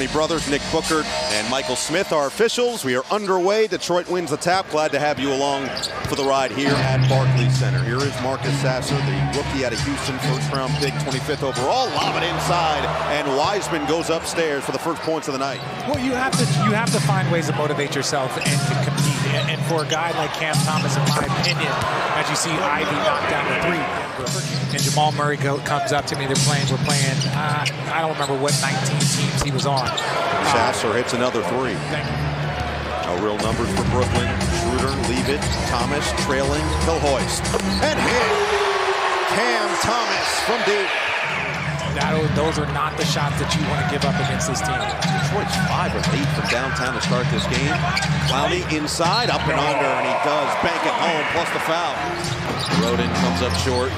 Tony Brothers, Nick Booker, and Michael Smith, our officials. We are underway. Detroit wins the tap. Glad to have you along for the ride here at Barclays Center. Here is Marcus Sasser, the rookie out of Houston, first-round pick, 25th overall. Lob it inside, and Wiseman goes upstairs for the first points of the night. Well, you have to find ways to motivate yourself and to compete. And for a guy like Cam Thomas, in my opinion, as you see Ivy knock down the three, and Jamal Murray comes up to me, we're playing, I don't remember what 19 teams he was on. Sasser hits another three. No real numbers for Brooklyn. Schroeder, leave it. Thomas trailing. He'll hoist. And hit. Cam Thomas from deep. Those are not the shots that you want to give up against this team. Detroit's 5 of 8 from downtown to start this game. Clowney inside, up and under, and he does bank it home, plus the foul. Roden comes up short.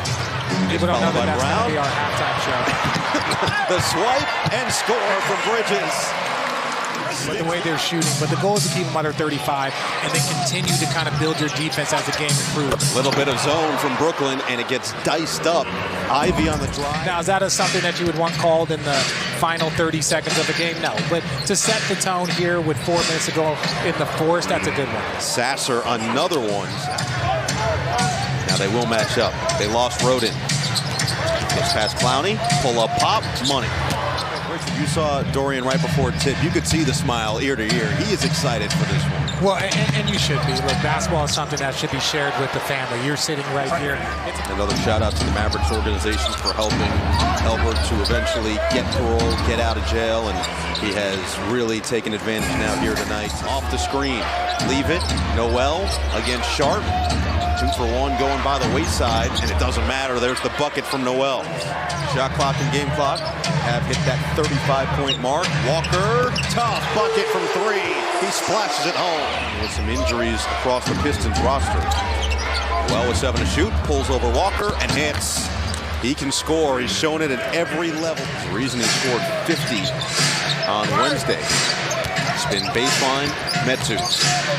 People don't know that that's going to be our halftime show. The swipe and score from Bridges. But the way they're shooting, but the goal is to keep them under 35 and then continue to kind of build your defense as the game improves. A little bit of zone from Brooklyn, and it gets diced up. Ivy on the drive. Now, is that something that you would want called in the final 30 seconds of the game? No, but to set the tone here with 4 minutes to go in the fourth, that's a good one. Sasser, another one. Now they will match up. They lost Roden. Gets past Clowney, pull up pop, money. You saw Dorian right before tip. You could see the smile ear to ear. He is excited for this one. Well, and you should be. Look, basketball is something that should be shared with the family. You're sitting right here. Another shout out to the Mavericks organization for helping Albert to eventually get parole, get out of jail, and he has really taken advantage now here tonight. Off the screen, leave it. Noel against Sharp. 2 for 1 going by the wayside, and it doesn't matter. There's the bucket from Noel. Shot clock and game clock have hit that 35-point mark. Walker, tough bucket from 3. He splashes it home. With some injuries across the Pistons roster. Well, with 7 to shoot, pulls over Walker and hits. He can score. He's shown it at every level. There's a reason he scored 50 on Wednesday. Spin baseline, Metu.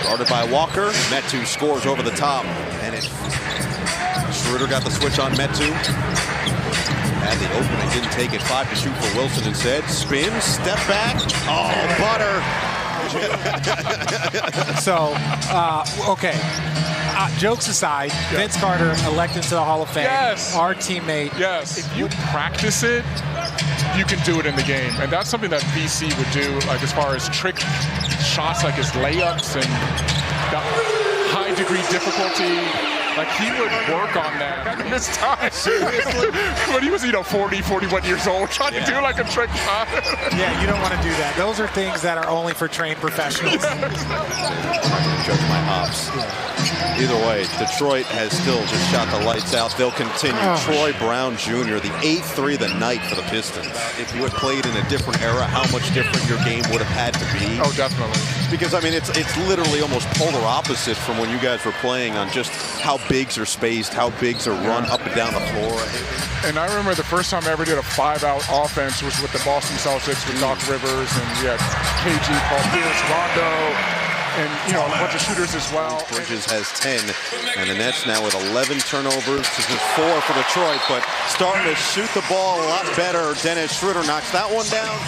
Guarded by Walker. Metu scores over the top. And Schroeder got the switch on Metu. Had the opening, didn't take it. 5 to shoot for Wilson instead. Spin, step back. Oh, butter. So, okay. Jokes aside, Vince Carter elected to the Hall of Fame. Yes. Our teammate. Yes. If you practice it, you can do it in the game. And that's something that VC would do, like as far as trick shots, like his layups and the high degree difficulty. Like he would work on that in his time. Seriously? When he was, 40, 41 years old, trying to do like a trick shot. Yeah, you don't want to do that. Those are things that are only for trained professionals. Judge my ops. Either way, Detroit has still just shot the lights out. They'll continue. Troy Brown Jr., the 8th three of the night for the Pistons. If you had played in a different era, how much different your game would have had to be? Oh, definitely. Because, I mean, it's literally almost polar opposite from when you guys were playing on just how bigs are spaced, how bigs are run up and down the floor. And I remember the first time I ever did a 5-out offense was with the Boston Celtics with Doc Rivers, and we had KG, Paul Pierce, Rondo, and a bunch of shooters as well. Bridges has 10, and the Nets now with 11 turnovers. This is 4 for Detroit, but starting to shoot the ball a lot better. Dennis Schroeder knocks that one down.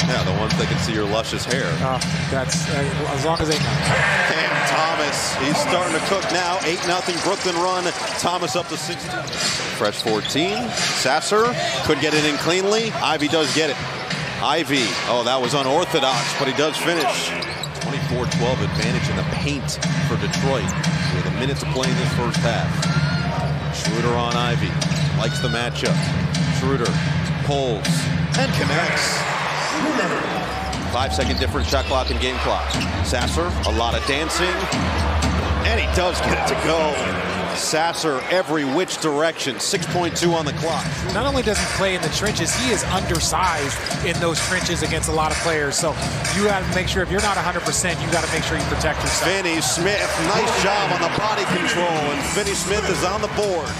Yeah, the ones that can see your luscious hair. That's as long as they know. Cam Thomas, he's starting to cook now. 8-0 Brooklyn run. Thomas up to 16. Fresh 14. Sasser couldn't get it in cleanly. Ivy does get it. Ivy, that was unorthodox, but he does finish. 24-12 advantage in the paint for Detroit with a minute to play in this first half. Schroeder on Ivy, likes the matchup. Schroeder pulls and connects. 5-second difference, shot clock and game clock. Sasser, a lot of dancing, and he does get it to go. Sasser every which direction, 6.2 on the clock. Not only does he play in the trenches, he is undersized in those trenches against a lot of players. So you got to make sure, if you're not 100%, you got to make sure you protect yourself. Finney Smith, nice job on the body control, and Finney Smith is on the board.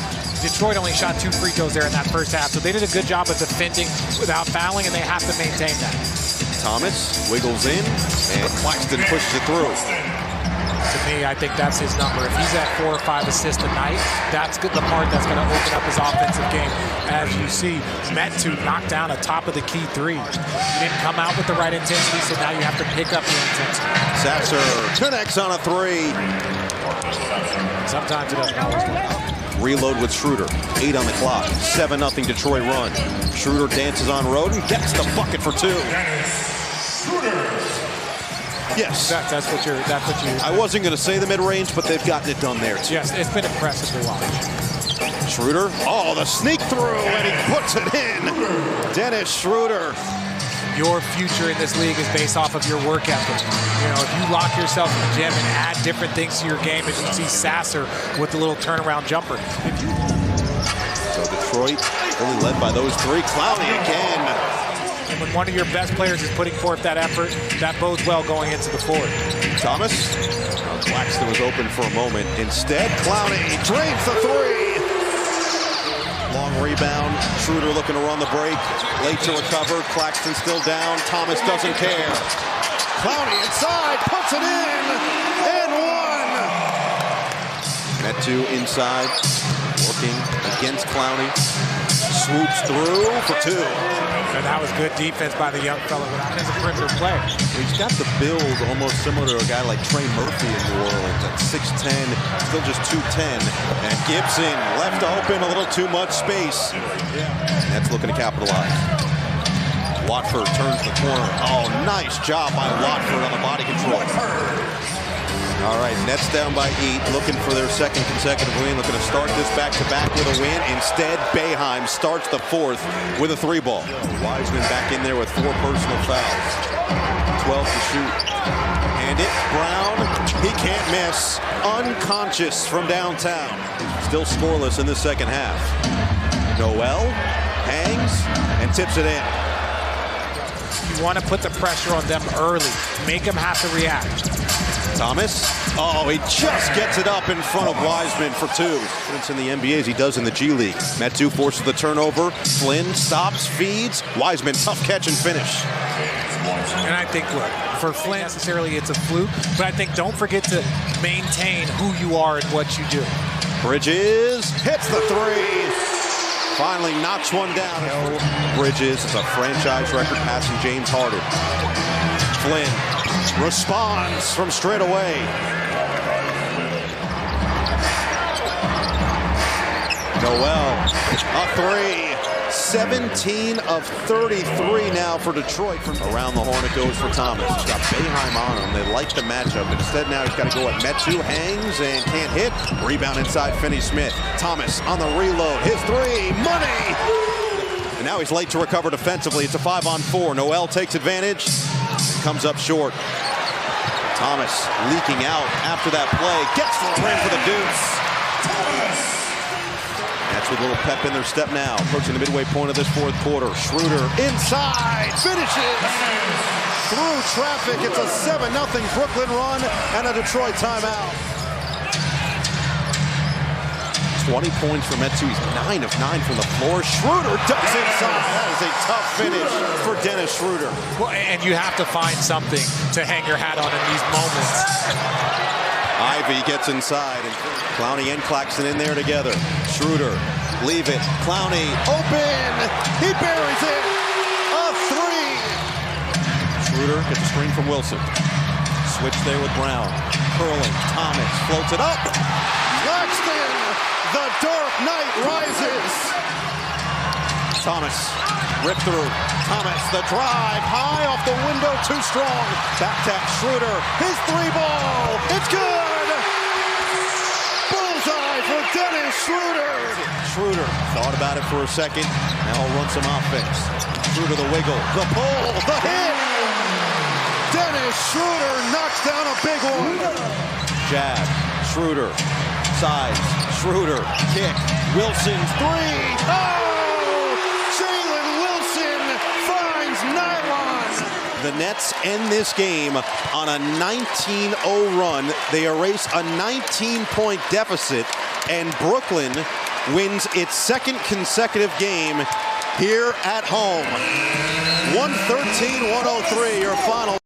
Detroit only shot 2 free throws there in that first half, so they did a good job of defending without fouling, and they have to maintain that. Thomas wiggles in, and Claxton pushes it through. To me, I think that's his number. If he's at 4 or 5 assists a night, that's the part that's going to open up his offensive game. As you see, Metu knocked down a top of the key 3. He didn't come out with the right intensity, so now you have to pick up your intensity. Sasser connects on a 3. Sometimes it doesn't always work. Reload with Schroeder. 8 on the clock. 7-0 Detroit run. Schroeder dances on Roden, gets the bucket for 2. Yes. That's what you. I wasn't going to say the mid-range, but they've gotten it done there too. Yes, it's been impressive to watch. Schroeder. Oh, the sneak through, and he puts it in. Dennis Schroeder. Your future in this league is based off of your work ethic. You know, if you lock yourself in the gym and add different things to your game, as you see Sasser with the little turnaround jumper. So Detroit really led by those 3. Clowney again. And when one of your best players is putting forth that effort, that bodes well going into the 4th. Thomas. Claxton was open for a moment. Instead, Clowney drains the 3. Long rebound. Schroeder looking to run the break. Late to recover. Claxton still down. Thomas doesn't care. Clowney inside. Puts it in. And 1. Metu inside. Working against Clowney. Swoops through for 2. And that was good defense by the young fellow without his perimeter play. He's got the build almost similar to a guy like Trey Murphy in New Orleans at 6'10", still just 210. And Gibson left open, a little too much space. That's looking to capitalize. Watford turns the corner. Oh, nice job by Watford on the body control. All right, Nets down by 8, looking for their 2nd consecutive win, looking to start this back-to-back with a win. Instead, Boeheim starts the 4th with a 3-ball. Wiseman back in there with 4 personal fouls. 12 to shoot. And it, Brown, he can't miss. Unconscious from downtown. Still scoreless in the 2nd half. Noel hangs and tips it in. You want to put the pressure on them early. Make them have to react. Thomas, oh, he just gets it up in front of Wiseman for 2. It's in the NBA as he does in the G League. Metu forces the turnover. Flynn stops, feeds. Wiseman, tough catch and finish. And I think, look, for Flynn, necessarily it's a fluke, but I think don't forget to maintain who you are and what you do. Bridges hits the 3. Finally knocks one down. Bridges is a franchise record passing James Harden. Flynn responds from straight away. Noel, a 3. 17 of 33 now for Detroit. From around the horn it goes for Thomas. He's got Boeheim on him. They like the matchup. Instead now he's got to go at Metu. Hangs and can't hit. Rebound inside Finney-Smith. Thomas on the reload. His 3. Money! And now he's late to recover defensively. It's a 5-on-4. Noel takes advantage. Comes up short. Thomas leaking out after that play. Gets the rim for the deuce. That's with a little pep in their step now. Approaching the midway point of this 4th quarter. Schroeder inside. Finishes. Through traffic. It's a 7-0 Brooklyn run and a Detroit timeout. 20 points for Metu. He's 9 of 9 from the floor. Schroeder ducks inside. That is a tough finish for Dennis Schroeder. Well, and you have to find something to hang your hat on in these moments. Ivy gets inside, and Clowney and Claxton in there together. Schroeder, leave it. Clowney, open! He buries it! A 3! Schroeder gets a screen from Wilson. Switch there with Brown. Curling, Thomas floats it up. Claxton! The Dark Knight rises! Thomas, rip through. Thomas, the drive, high off the window, too strong. Back tap Schroeder, his 3-ball, it's good! Bullseye for Dennis Schroeder! Schroeder thought about it for a second, now he'll run some offense. Schroeder the wiggle, the pull, the hit! Dennis Schroeder knocks down a big one! Jab, Schroeder, sides, Schroeder, kick, Wilson's 3, oh! The Nets end this game on a 19-0 run. They erase a 19-point deficit, and Brooklyn wins its 2nd consecutive game here at home. 113-103, your final.